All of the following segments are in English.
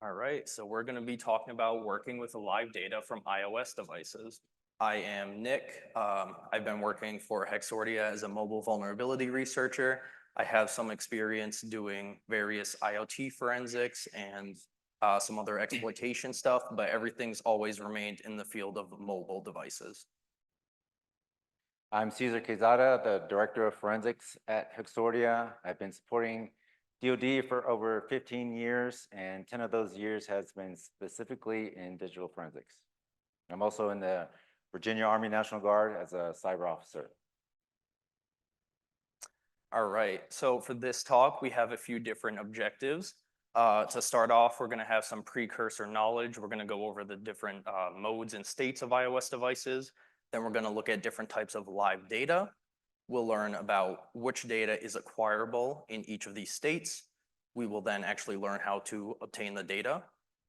All right, so we're going to be talking about working with live data from iOS devices. I am Nick. I've been working for Hexordia as a mobile vulnerability researcher. I have some experience doing various IoT forensics and some other exploitation stuff, but everything's always remained in the field of mobile devices. I'm Cesar Quezada, the Director of Forensics at Hexordia. I've been supporting DoD for over 15 years, and 10 of those years has been specifically in digital forensics. I'm also in the Virginia Army National Guard as a cyber officer. All right, so for this talk, we have a few different objectives. To start off, we're going to have some precursor knowledge. We're going to go over the different modes and states of iOS devices. Then we're going to look at different types of live data. We'll learn about which data is acquirable in each of these states. We will then actually learn how to obtain the data.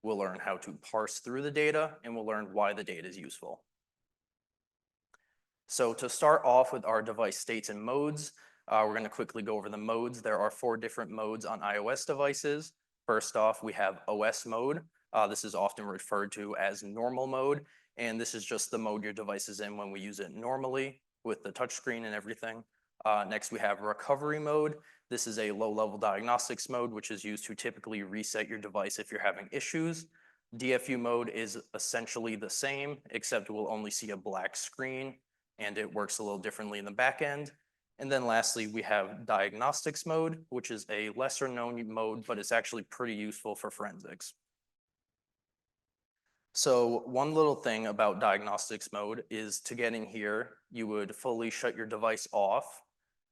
We'll learn how to parse through the data, and we'll learn why the data is useful. So to start off with our device states and modes, we're going to quickly go over the modes. There are 4 different modes on iOS devices. First off, we have OS mode. This is often referred to as normal mode, and this is just the mode your device is in when we use it normally with the touchscreen and everything. Next, we have recovery mode. This is a low-level diagnostics mode, which is used to typically reset your device if you're having issues. DFU mode is essentially the same, except we'll only see a black screen, and it works a little differently in the back end. And then lastly, we have diagnostics mode, which is a lesser known mode, but it's actually pretty useful for forensics. So one little thing about diagnostics mode is to get in here, you would fully shut your device off.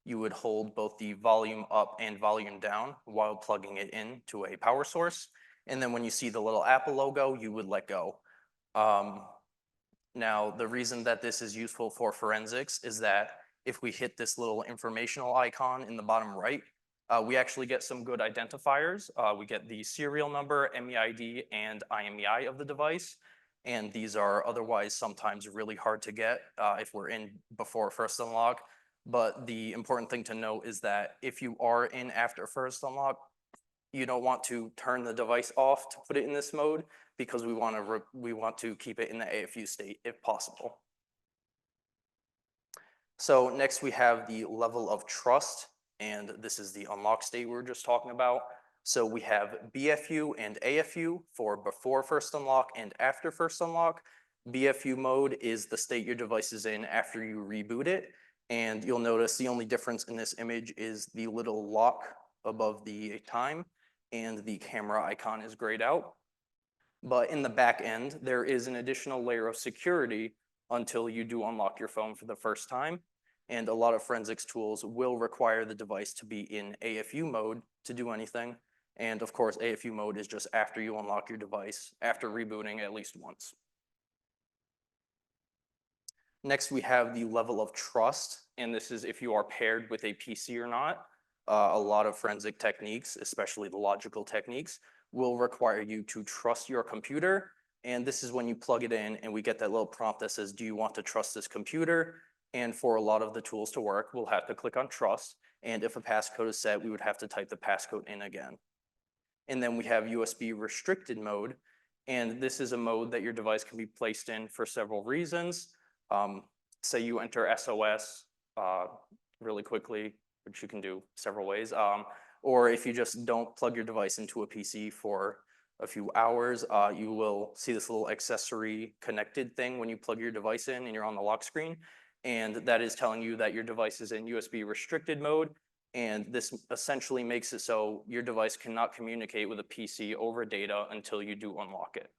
You would hold both the volume up and volume down while plugging it in to a power source. And then when you see the little Apple logo, you would let go. Now, the reason that this is useful for forensics is that if we hit this little informational icon in the bottom right, we actually get some good identifiers. We get the serial number, MEID, and IMEI of the device. And these are otherwise sometimes really hard to get if we're in before first unlock. But the important thing to note is that if you are in after first unlock, you don't want to turn the device off to put it in this mode because we want to keep it in the AFU state if possible. So next we have the level of trust, and this is the unlock state we were just talking about. So we have BFU and AFU for before first unlock and after first unlock. BFU mode is the state your device is in after you reboot it. And you'll notice the only difference in this image is the little lock above the time, and the camera icon is grayed out. But in the back end, there is an additional layer of security until you do unlock your phone for the first time. And a lot of forensics tools will require the device to be in AFU mode to do anything. And of course, AFU mode is just after you unlock your device, after rebooting at least once. Next, we have the level of trust, and this is if you are paired with a PC or not. A lot of forensic techniques, especially the logical techniques, will require you to trust your computer. And this is when you plug it in and we get that little prompt that says, do you want to trust this computer? And for a lot of the tools to work, we'll have to click on trust. And if a passcode is set, we would have to type the passcode in again. And then we have USB restricted mode. And this is a mode that your device can be placed in for several reasons. Say you enter SOS really quickly, which you can do several ways. Or if you just don't plug your device into a PC for a few hours, you will see this little accessory connected thing when you plug your device in and you're on the lock screen. And that is telling you that your device is in USB restricted mode. And this essentially makes it so your device cannot communicate with a PC over data until you do unlock it.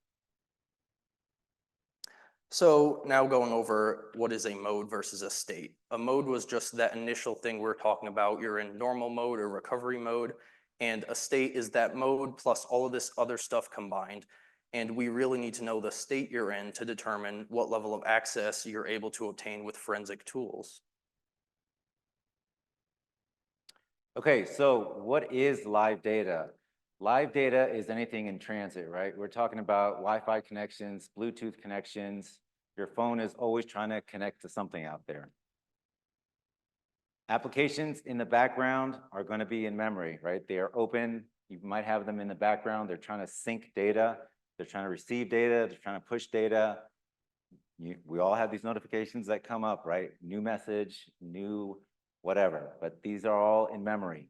So now going over what is a mode versus a state. A mode was just that initial thing we were talking about. You're in normal mode or recovery mode. And a state is that mode plus all of this other stuff combined. And we really need to know the state you're in to determine what level of access you're able to obtain with forensic tools. Okay, so what is live data? Live data is anything in transit, right? We're talking about Wi-Fi connections, Bluetooth connections. Your phone is always trying to connect to something out there. Applications in the background are going to be in memory, right? They are open. You might have them in the background. They're trying to sync data. They're trying to receive data. They're trying to push data. We all have these notifications that come up, right? New message, new whatever, but these are all in memory.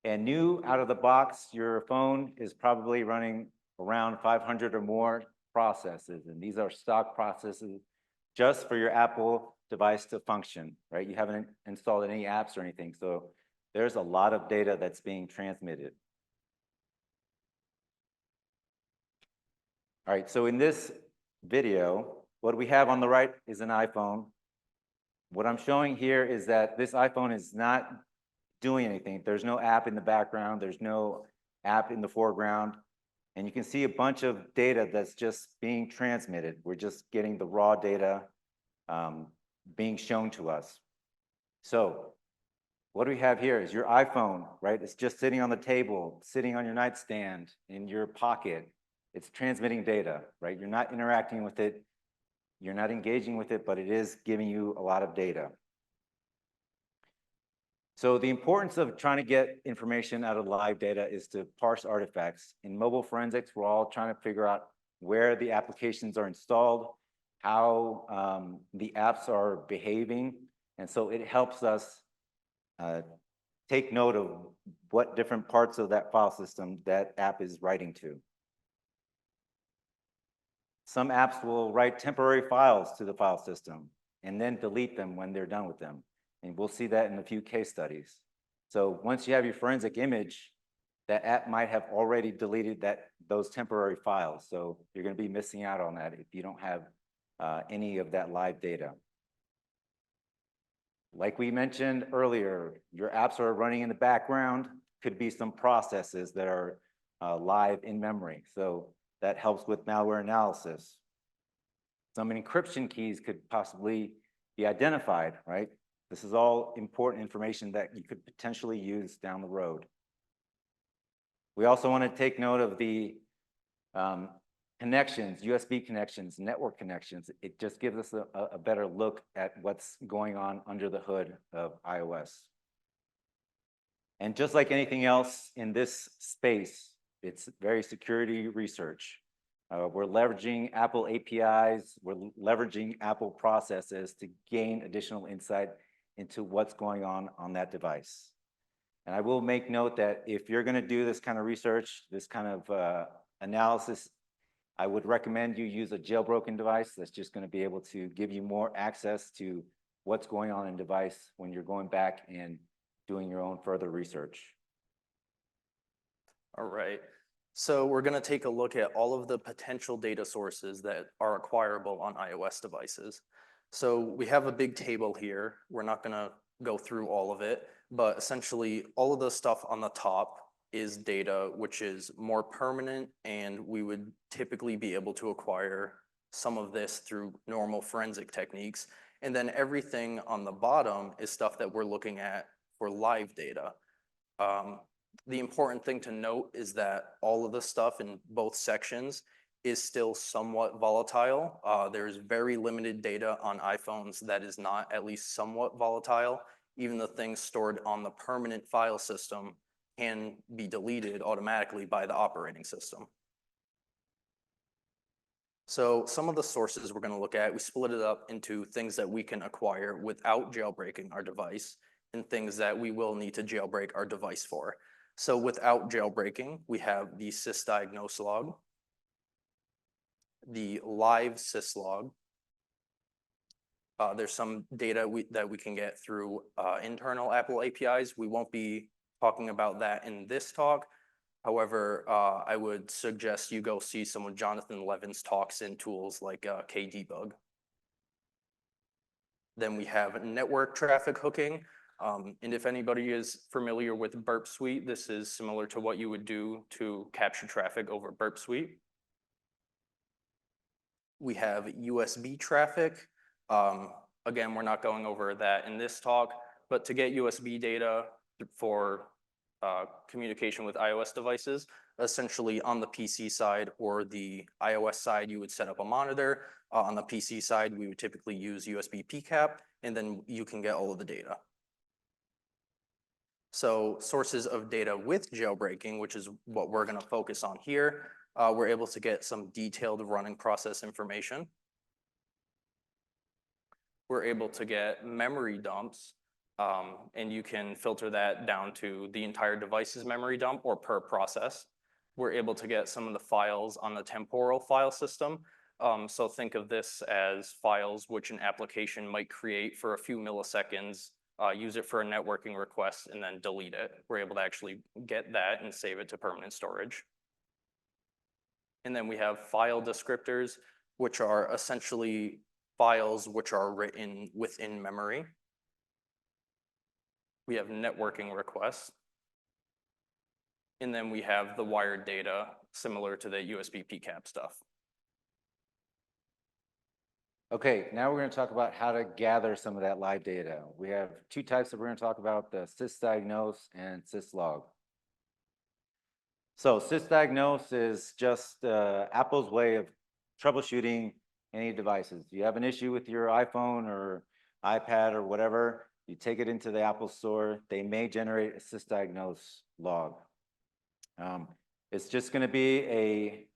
And new out of the box, your phone is probably running around 500 or more processes. And these are stock processes just for your Apple device to function, right? You haven't installed any apps or anything. So there's a lot of data that's being transmitted. All right, so in this video, what we have on the right is an iPhone. What I'm showing here is that this iPhone is not doing anything. There's no app in the background. There's no app in the foreground. And you can see a bunch of data that's just being transmitted. We're just getting the raw data being shown to us. So what we have here is your iPhone, right? It's just sitting on the table, sitting on your nightstand, in your pocket. It's transmitting data, right? You're not interacting with it. You're not engaging with it, but it is giving you a lot of data. So the importance of trying to get information out of live data is to parse artifacts. In mobile forensics, we're all trying to figure out where the applications are installed, how the apps are behaving. And so it helps us take note of what different parts of that file system that app is writing to. Some apps will write temporary files to the file system and then delete them when they're done with them. And we'll see that in a few case studies. So once you have your forensic image, that app might have already deleted those temporary files. So you're going to be missing out on that if you don't have any of that live data. Like we mentioned earlier, your apps are running in the background. Could be some processes that are live in memory. So that helps with malware analysis. Some encryption keys could possibly be identified, right? This is all important information that you could potentially use down the road. We also want to take note of the connections, USB connections, network connections. It just gives us a better look at what's going on under the hood of iOS. And just like anything else in this space, it's very security research. We're leveraging Apple APIs, we're leveraging Apple processes to gain additional insight into what's going on that device. And I will make note that if you're going to do this kind of research, this kind of analysis, I would recommend you use a jailbroken device that's just going to be able to give you more access to what's going on in device when you're going back and doing your own further research. All right. So we're going to take a look at all of the potential data sources that are acquirable on iOS devices. So we have a big table here. We're not going to go through all of it, but essentially all of the stuff on the top is data which is more permanent, and we would typically be able to acquire some of this through normal forensic techniques. And then everything on the bottom is stuff that we're looking at for live data. The important thing to note is that all of the stuff in both sections is still somewhat volatile. There's very limited data on iPhones that is not at least somewhat volatile. Even the things stored on the permanent file system can be deleted automatically by the operating system. So some of the sources we're going to look at, we split it up into things that we can acquire without jailbreaking our device and things that we will need to jailbreak our device for. So without jailbreaking, we have the sysdiagnose log, the live syslog. There's some data that we can get through internal Apple APIs. We won't be talking about that in this talk. However, I would suggest you go see some of Jonathan Levin's talks in tools like KDebug. Then we have network traffic hooking. And if anybody is familiar with Burp Suite, this is similar to what you would do to capture traffic over Burp Suite. We have USB traffic. Again, we're not going over that in this talk, but to get USB data for communication with iOS devices. Essentially, on the PC side or the iOS side, you would set up a monitor. On the PC side, we would typically use USB PCAP, and then you can get all of the data. So sources of data with jailbreaking, which is what we're going to focus on here, we're able to get some detailed running process information. We're able to get memory dumps, and you can filter that down to the entire device's memory dump or per process. We're able to get some of the files on the temporal file system. So think of this as files which an application might create for a few milliseconds, use it for a networking request, and then delete it. We're able to actually get that and save it to permanent storage. And then we have file descriptors, which are essentially files which are written within memory. We have networking requests. And then we have the wired data, similar to the USB PCAP stuff. Okay, now we're going to talk about how to gather some of that live data. We have two types that we're going to talk about, the sysdiagnose and syslog. So sysdiagnose is just Apple's way of troubleshooting any devices. You have an issue with your iPhone or iPad or whatever, you take it into the Apple store, they may generate a sysdiagnose log. It's just going to be a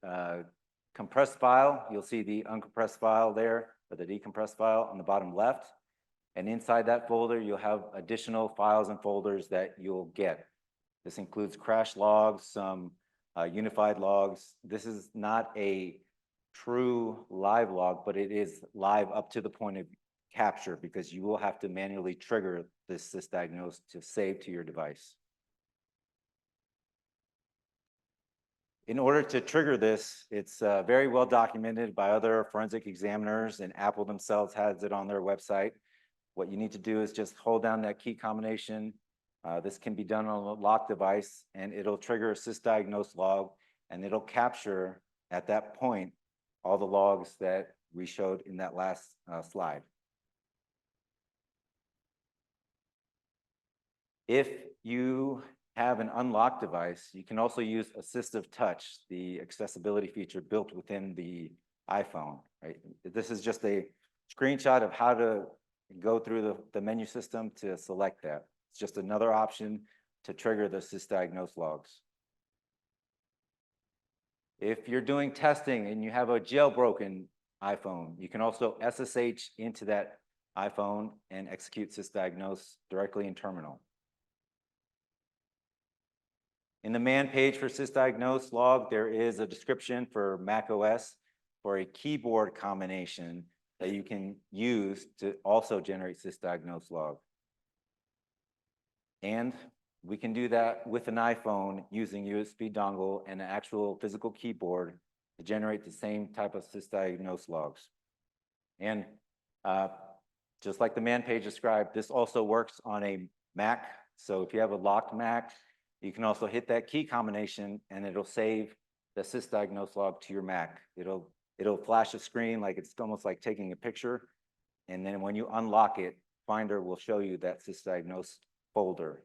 compressed file. You'll see the uncompressed file there, or the decompressed file on the bottom left. And inside that folder, you'll have additional files and folders that you'll get. This includes crash logs, some unified logs. This is not a true live log, but it is live up to the point of capture, because you will have to manually trigger this sysdiagnose to save to your device. In order to trigger this, it's very well documented by other forensic examiners, and Apple themselves has it on their website. What you need to do is just hold down that key combination. This can be done on a locked device, and it'll trigger a sysdiagnose log, and it'll capture at that point all the logs that we showed in that last slide. If you have an unlocked device, you can also use assistive touch, the accessibility feature built within the iPhone, right? This is just a screenshot of how to go through the menu system to select that. It's just another option to trigger the sysdiagnose logs. If you're doing testing and you have a jailbroken iPhone, you can also SSH into that iPhone and execute sysdiagnose directly in terminal. In the man page for sysdiagnose log, there is a description for macOS for a keyboard combination that you can use to also generate sysdiagnose log. And we can do that with an iPhone using USB dongle and an actual physical keyboard to generate the same type of sysdiagnose logs. And just like the man page described, this also works on a Mac. So if you have a locked Mac, you can also hit that key combination and it'll save the sysdiagnose log to your Mac. It'll flash a screen like it's almost like taking a picture. And then when you unlock it, Finder will show you that sysdiagnose folder.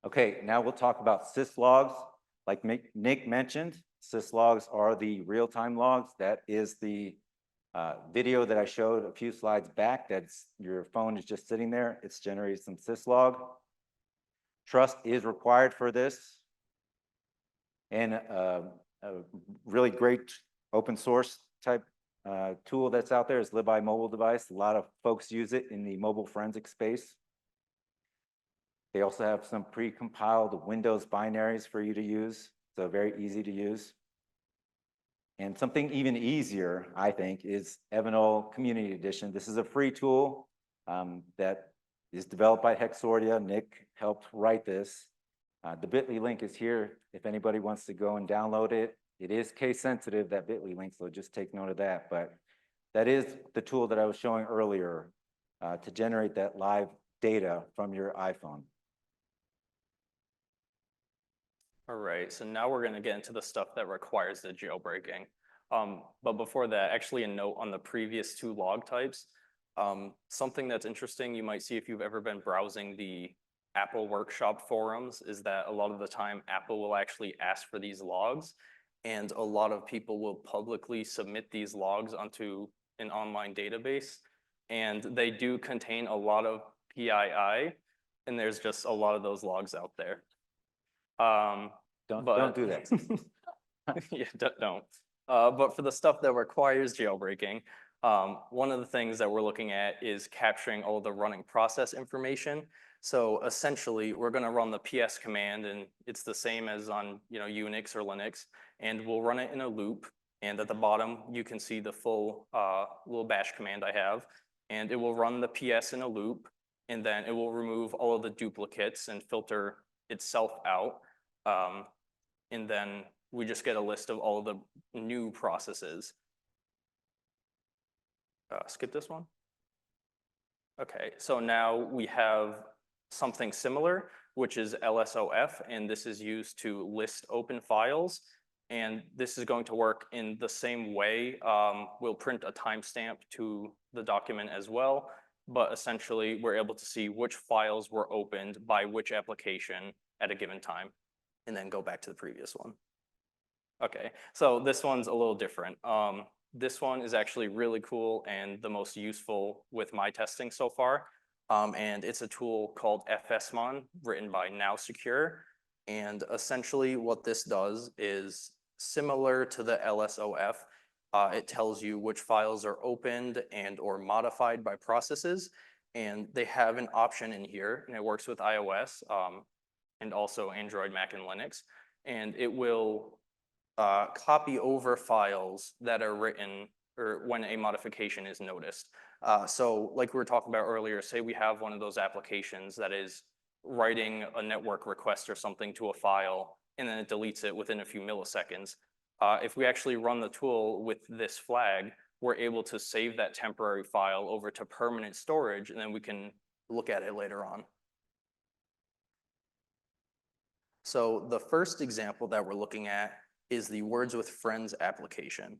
Okay, now we'll talk about syslogs. Like Nick mentioned, syslogs are the real-time logs. That is the video that I showed a few slides back. That's your phone is just sitting there. It's generating some syslog. Trust is required for this. And a really great open source type tool that's out there is Libi mobile device. A lot of folks use it in the mobile forensic space. They also have some pre-compiled Windows binaries for you to use, so very easy to use. And something even easier, I think, is Evanol Community Edition. This is a free tool that is developed by Hexordia. Nick helped write this. The bit.ly link is here if anybody wants to go and download it. It is case sensitive, that bit.ly link, so just take note of that. But that is the tool that I was showing earlier to generate that live data from your iPhone. All right, so now we're going to get into the stuff that requires the jailbreaking. But before that, actually a note on the previous two log types. Something that's interesting, you might see if you've ever been browsing the Apple Workshop forums, is that a lot of the time Apple will actually ask for these logs, and a lot of people will publicly submit these logs onto an online database, and they do contain a lot of PII, and there's just a lot of those logs out there. Don't do that. Yeah, don't. But for the stuff that requires jailbreaking, one of the things that we're looking at is capturing all the running process information. So essentially, we're going to run the PS command, and it's the same as on Unix or Linux, and we'll run it in a loop. And at the bottom, you can see the full little bash command I have, and it will run the PS in a loop, and then it will remove all of the duplicates and filter itself out. And then we just get a list of all of the new processes. Skip this one. Okay, so now we have something similar, which is LSOF, and this is used to list open files. And this is going to work in the same way. We'll print a timestamp to the document as well, but essentially we're able to see which files were opened by which application at a given time, and then go back to the previous one. Okay, so this one's a little different. This one is actually really cool and the most useful with my testing so far. And it's a tool called FSMon, written by Now Secure. And essentially what this does is similar to the LSOF. It tells you which files are opened and or modified by processes. And they have an option in here, and it works with iOS and also Android, Mac, and Linux. And it will copy over files that are written or when a modification is noticed. So like we were talking about earlier, say we have one of those applications that is writing a network request or something to a file, and then it deletes it within a few milliseconds. If we actually run the tool with this flag, we're able to save that temporary file over to permanent storage, and then we can look at it later on. So the first example that we're looking at is the Words with Friends application.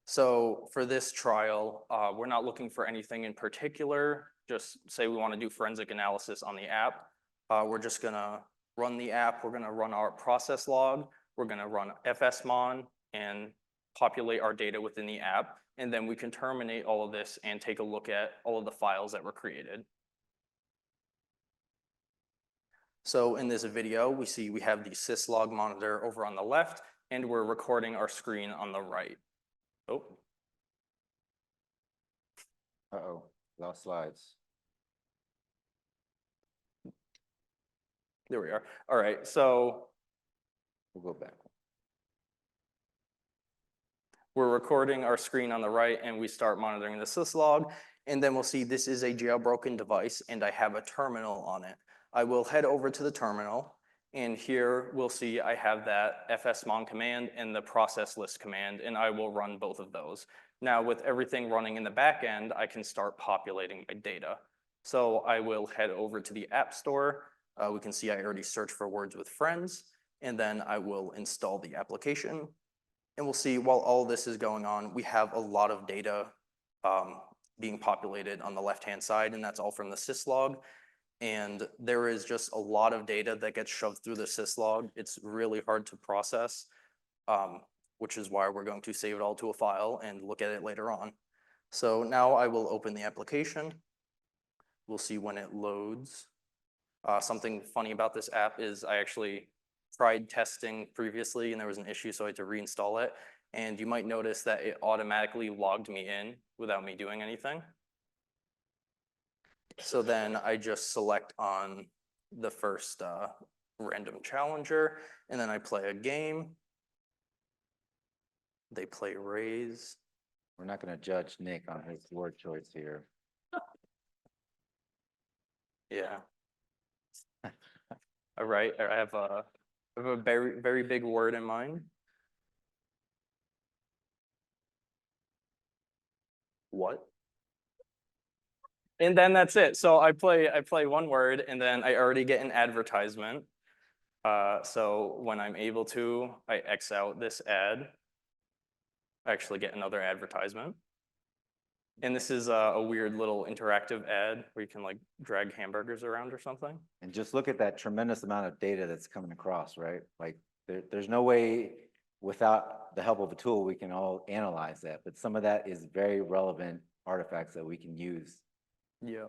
So for this trial, we're not looking for anything in particular. Just say we want to do forensic analysis on the app. We're just gonna run the app. We're gonna run our process log. We're gonna run FSMon and populate our data within the app. And then we can terminate all of this and take a look at all of the files that were created. So in this video, we have the syslog monitor over on the left, and we're recording our screen on the right. Oh. Uh-oh, lost slides. There we are. All right, so We'll go back. we're recording our screen on the right, and we start monitoring the syslog, and then we'll see this is a jailbroken device, and I have a terminal on it. I will head over to the terminal, and here we'll see I have that fsmon command and the process list command, and I will run both of those. Now with everything running in the back end, I can start populating my data. So I will head over to the App Store. We can see I already searched for Words with Friends, and then I will install the application. And we'll see while all this is going on, we have a lot of data being populated on the left-hand side, and that's all from the syslog. And there is just a lot of data that gets shoved through the syslog. It's really hard to process, which is why we're going to save it all to a file and look at it later on. So now I will open the application. We'll see when it loads. Something funny about this app is I actually tried testing previously and there was an issue, so I had to reinstall it. And you might notice that it automatically logged me in without me doing anything. So then I just select on the first random challenger, and then I play a game. They play raise. We're not gonna judge Nick on his word choice here. Yeah. All right, I have a very, very big word in mind. What? And then that's it. So I play one word, and then I already get an advertisement. So when I'm able to, I X out this ad. I actually get another advertisement. And this is a weird little interactive ad where you can like drag hamburgers around or something. And just look at that tremendous amount of data that's coming across, right? Like there's no way without the help of a tool, we can all analyze that, but some of that is very relevant artifacts that we can use. Yeah.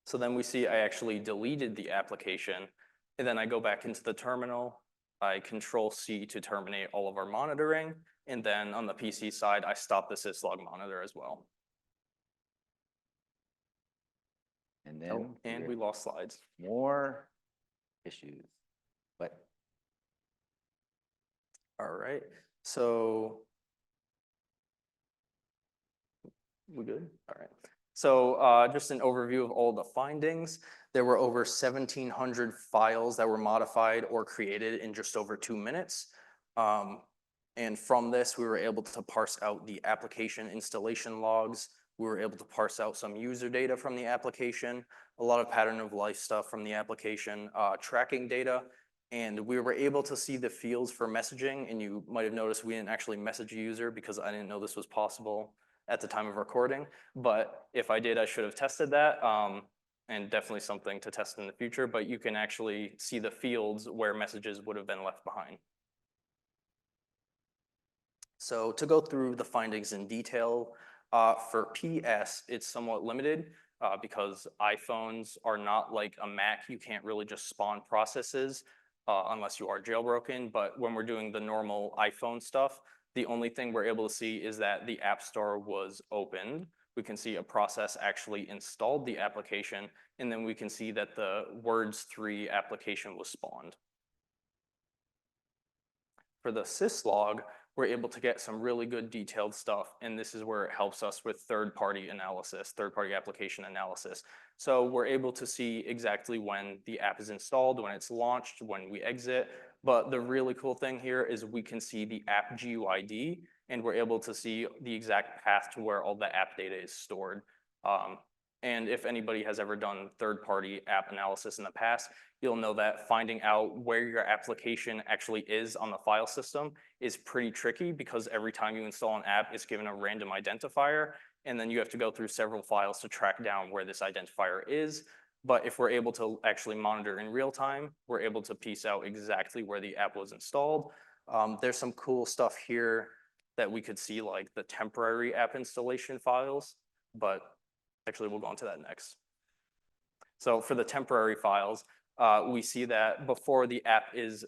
So then we see I actually deleted the application, and then I go back into the terminal. I Control-C to terminate all of our monitoring, and then on the PC side, I stop the syslog monitor as well. And then Oh, and we lost slides. more issues, but All right. So we good? All right. So just an overview of all the findings. There were over 1,700 files that were modified or created in just over 2 minutes. And from this, we were able to parse out the application installation logs. We were able to parse out some user data from the application, a lot of pattern of life stuff from the application, tracking data, and we were able to see the fields for messaging. And you might have noticed we didn't actually message a user because I didn't know this was possible at the time of recording. But if I did, I should have tested that. And definitely something to test in the future, but you can actually see the fields where messages would have been left behind. So to go through the findings in detail, for PS, it's somewhat limited because iPhones are not like a Mac. You can't really just spawn processes unless you are jailbroken. But when we're doing the normal iPhone stuff, the only thing we're able to see is that the App Store was opened. We can see a process actually installed the application, and then we can see that the Words 3 application was spawned. For the syslog, we're able to get some really good detailed stuff, and this is where it helps us with third-party analysis, third-party application analysis. So we're able to see exactly when the app is installed, when it's launched, when we exit. But the really cool thing here is we can see the app GUID, and we're able to see the exact path to where all the app data is stored. And if anybody has ever done third-party app analysis in the past, you'll know that finding out where your application actually is on the file system is pretty tricky because every time you install an app, it's given a random identifier, and then you have to go through several files to track down where this identifier is. But if we're able to actually monitor in real time, we're able to piece out exactly where the app was installed. There's some cool stuff here that we could see, like the temporary app installation files, but actually we'll go into that next. So for the temporary files, we see that before the app is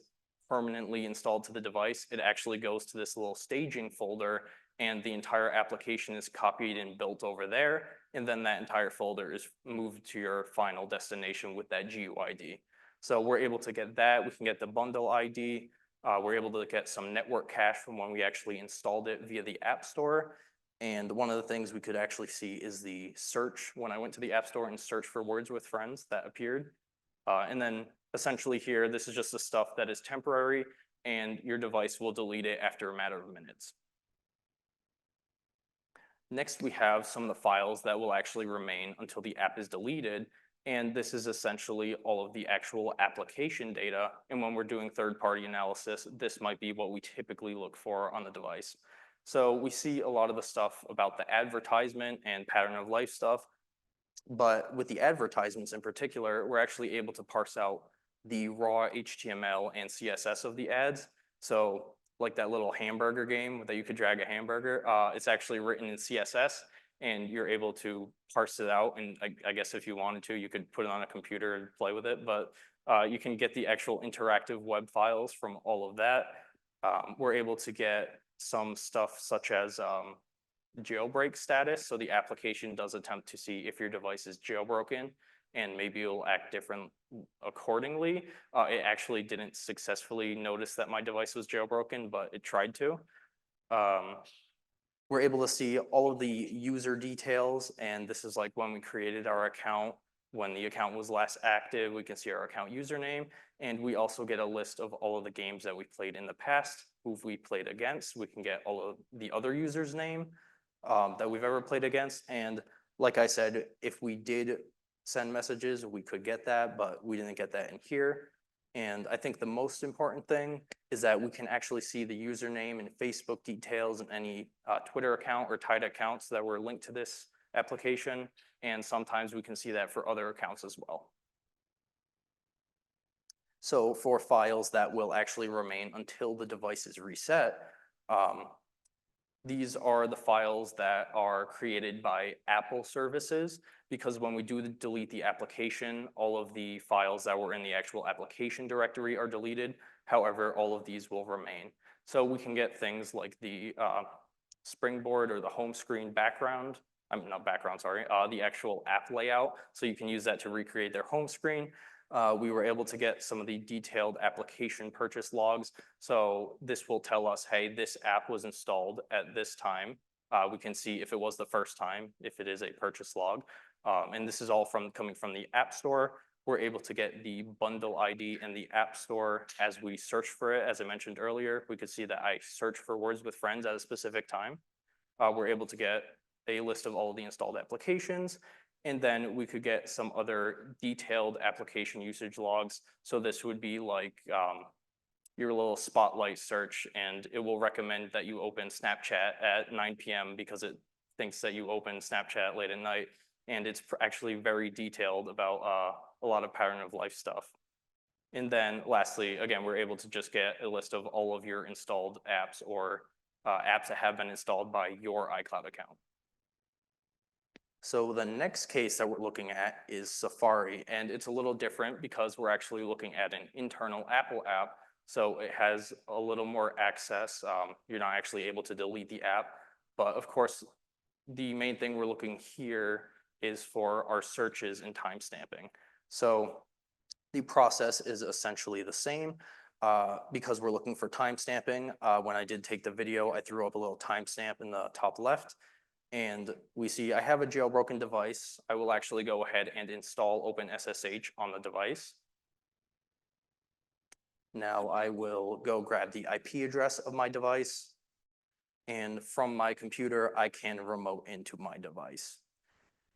permanently installed to the device, it actually goes to this little staging folder, and the entire application is copied and built over there. And then that entire folder is moved to your final destination with that GUID. So we're able to get that. We can get the bundle ID. We're able to get some network cache from when we actually installed it via the App Store. And one of the things we could actually see is the search. When I went to the App Store and searched for Words with Friends, that appeared. And then essentially here, this is just the stuff that is temporary, and your device will delete it after a matter of minutes. Next, we have some of the files that will actually remain until the app is deleted. And this is essentially all of the actual application data. And when we're doing third-party analysis, this might be what we typically look for on the device. So we see a lot of the stuff about the advertisement and pattern of life stuff. But with the advertisements in particular, we're actually able to parse out the raw HTML and CSS of the ads. So like that little hamburger game that you could drag a hamburger, it's actually written in CSS, and you're able to parse it out. And I guess if you wanted to, you could put it on a computer and play with it. But you can get the actual interactive web files from all of that. We're able to get some stuff such as jailbreak status. So the application does attempt to see if your device is jailbroken, and maybe it'll act different accordingly. It actually didn't successfully notice that my device was jailbroken, but it tried to. We're able to see all of the user details, and this is like when we created our account, when the account was last active. We can see our account username, and we also get a list of all of the games that we played in the past, who we played against. We can get all of the other users' name that we've ever played against. And like I said, if we did send messages, we could get that, but we didn't get that in here. And I think the most important thing is that we can actually see the username and Facebook details and any Twitter account or tied accounts that were linked to this application, and sometimes we can see that for other accounts as well. So for files that will actually remain until the device is reset, these are the files that are created by Apple services, because when we do delete the application, all of the files that were in the actual application directory are deleted. However, all of these will remain. So we can get things like the springboard or the home screen background, not background, sorry, the actual app layout. So you can use that to recreate their home screen. We were able to get some of the detailed application purchase logs. So this will tell us, hey, this app was installed at this time. We can see if it was the first time, if it is a purchase log. And this is all coming from the App Store. We're able to get the bundle ID in the App Store as we search for it. As I mentioned earlier, we could see that I search for Words with Friends at a specific time. We're able to get a list of all of the installed applications. And then we could get some other detailed application usage logs. So this would be like your little spotlight search, and it will recommend that you open Snapchat at 9 p.m. because it thinks that you open Snapchat late at night. And it's actually very detailed about a lot of pattern of life stuff. And then lastly, again, we're able to just get a list of all of your installed apps or apps that have been installed by your iCloud account. So the next case that we're looking at is Safari, and it's a little different because we're actually looking at an internal Apple app. So it has a little more access. You're not actually able to delete the app, but of course, the main thing we're looking here is for our searches and timestamping. So the process is essentially the same because we're looking for timestamping. When I did take the video, I threw up a little timestamp in the top left. And we see I have a jailbroken device. I will actually go ahead and install OpenSSH on the device. Now I will go grab the IP address of my device. And from my computer, I can remote into my device.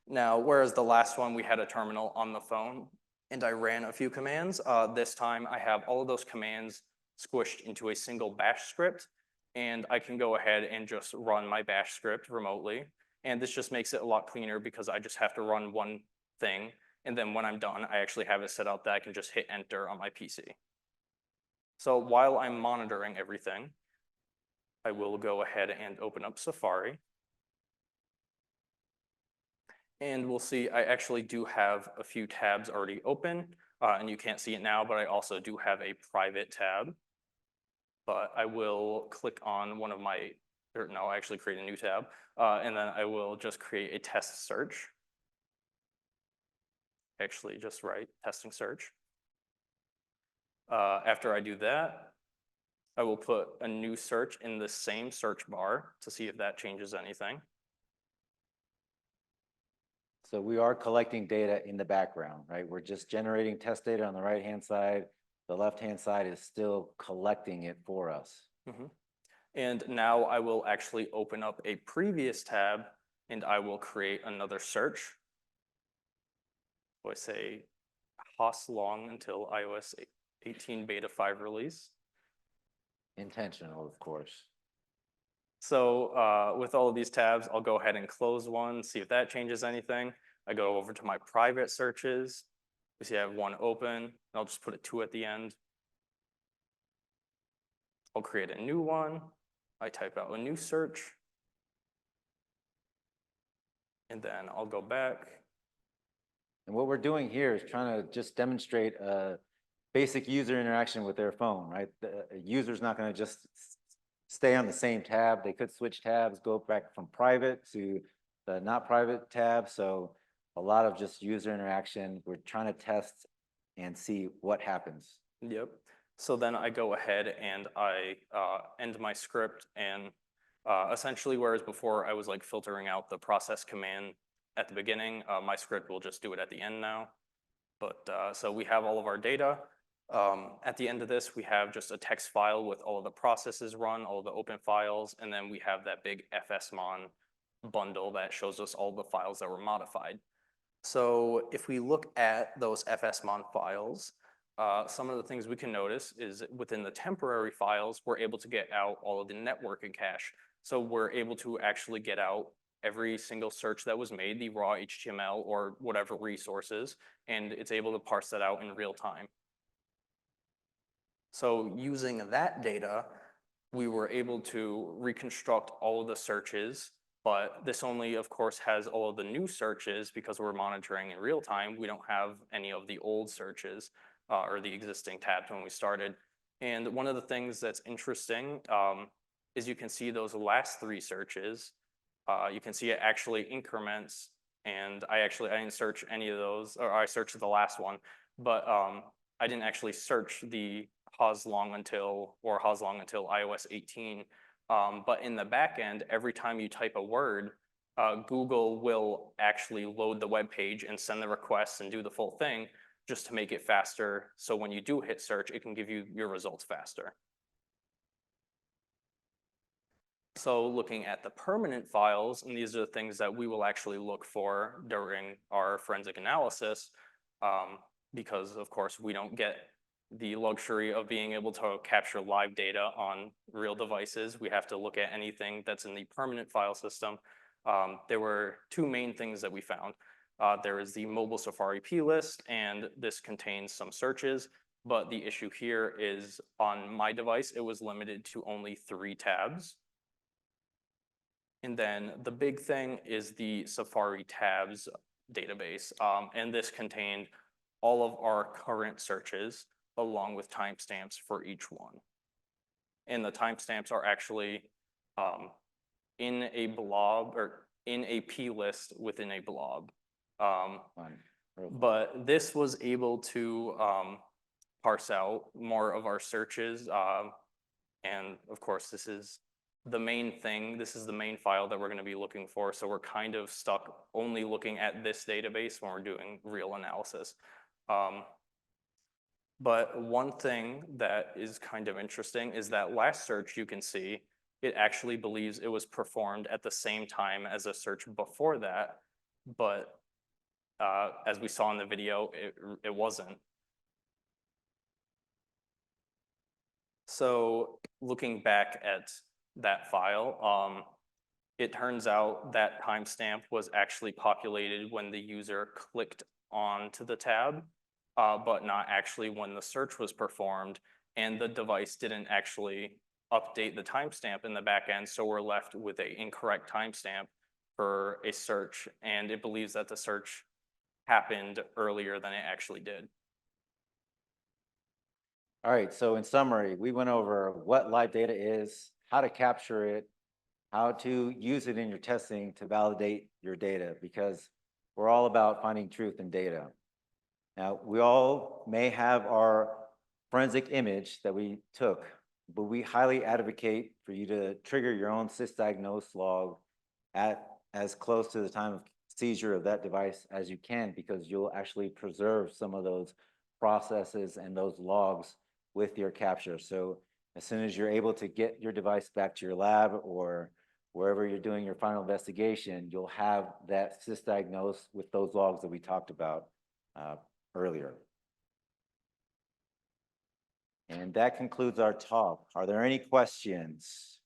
Now, whereas the last one, we had a terminal on the phone and I ran a few commands, this time I have all of those commands squished into a single bash script. And I can go ahead and just run my bash script remotely. And this just makes it a lot cleaner because I just have to run one thing. And then when I'm done, I actually have it set up that I can just hit enter on my PC. So while I'm monitoring everything, I will go ahead and open up Safari. And we'll see I actually do have a few tabs already open. And you can't see it now, but I also do have a private tab. But I will click on one of my, or no, I actually create a new tab, and then I will just create a test search. Actually, just write testing search. After I do that, I will put a new search in the same search bar to see if that changes anything. So we are collecting data in the background, right? We're just generating test data on the right-hand side. The left-hand side is still collecting it for us. Mm-hmm. And now I will actually open up a previous tab and I will create another search. So I say HOS long until iOS 18 beta 5 release. Intentional, of course. So with all of these tabs, I'll go ahead and close one, see if that changes anything. I go over to my private searches. We see I have one open, and I'll just put a 2 at the end. I'll create a new one. I type out a new search. And then I'll go back. And what we're doing here is trying to just demonstrate a basic user interaction with their phone, right? The user's not going to just stay on the same tab. They could switch tabs, go back from private to the not private tab. So a lot of just user interaction. We're trying to test and see what happens. Yep. So then I go ahead and I end my script, and essentially, whereas before I was like filtering out the process command at the beginning, my script will just do it at the end now. But so we have all of our data. At the end of this, we have just a text file with all of the processes run, all of the open files, and then we have that big fsmon bundle that shows us all the files that were modified. So if we look at those fsmon files, some of the things we can notice is within the temporary files, we're able to get out all of the networking cache. So we're able to actually get out every single search that was made, the raw HTML or whatever resources, and it's able to parse that out in real time. So using that data, we were able to reconstruct all of the searches, but this only, of course, has all of the new searches because we're monitoring in real time. We don't have any of the old searches or the existing tabs when we started. And one of the things that's interesting is you can see those last 3 searches. You can see it actually increments, and I didn't search any of those, or I searched the last one, but I didn't actually search the How's long until iOS 18. But in the back end, every time you type a word, Google will actually load the web page and send the requests and do the full thing just to make it faster. So when you do hit search, it can give you your results faster. So looking at the permanent files, and these are the things that we will actually look for during our forensic analysis, because of course we don't get the luxury of being able to capture live data on real devices. We have to look at anything that's in the permanent file system. There were 2 main things that we found. There is the mobile Safari plist, and this contains some searches, but the issue here is on my device, it was limited to only 3 tabs. And then the big thing is the Safari tabs database, and this contained all of our current searches along with timestamps for each one. And the timestamps are actually in a blob or in a plist within a blob. But this was able to parse out more of our searches. And of course, this is the main thing. This is the main file that we're going to be looking for. So we're kind of stuck only looking at this database when we're doing real analysis. But one thing that is kind of interesting is that last search you can see, it actually believes it was performed at the same time as a search before that. But as we saw in the video, it wasn't. So looking back at that file, it turns out that timestamp was actually populated when the user clicked onto the tab, but not actually when the search was performed, and the device didn't actually update the timestamp in the back end, so we're left with an incorrect timestamp for a search, and it believes that the search happened earlier than it actually did. All right, so in summary, we went over what live data is, how to capture it, how to use it in your testing to validate your data, because we're all about finding truth in data. Now, we all may have our forensic image that we took, but we highly advocate for you to trigger your own sysdiagnose log at as close to the time of seizure of that device as you can, because you'll actually preserve some of those processes and those logs with your capture. So as soon as you're able to get your device back to your lab or wherever you're doing your final investigation, you'll have that sysdiagnose with those logs that we talked about earlier. And that concludes our talk. Are there any questions?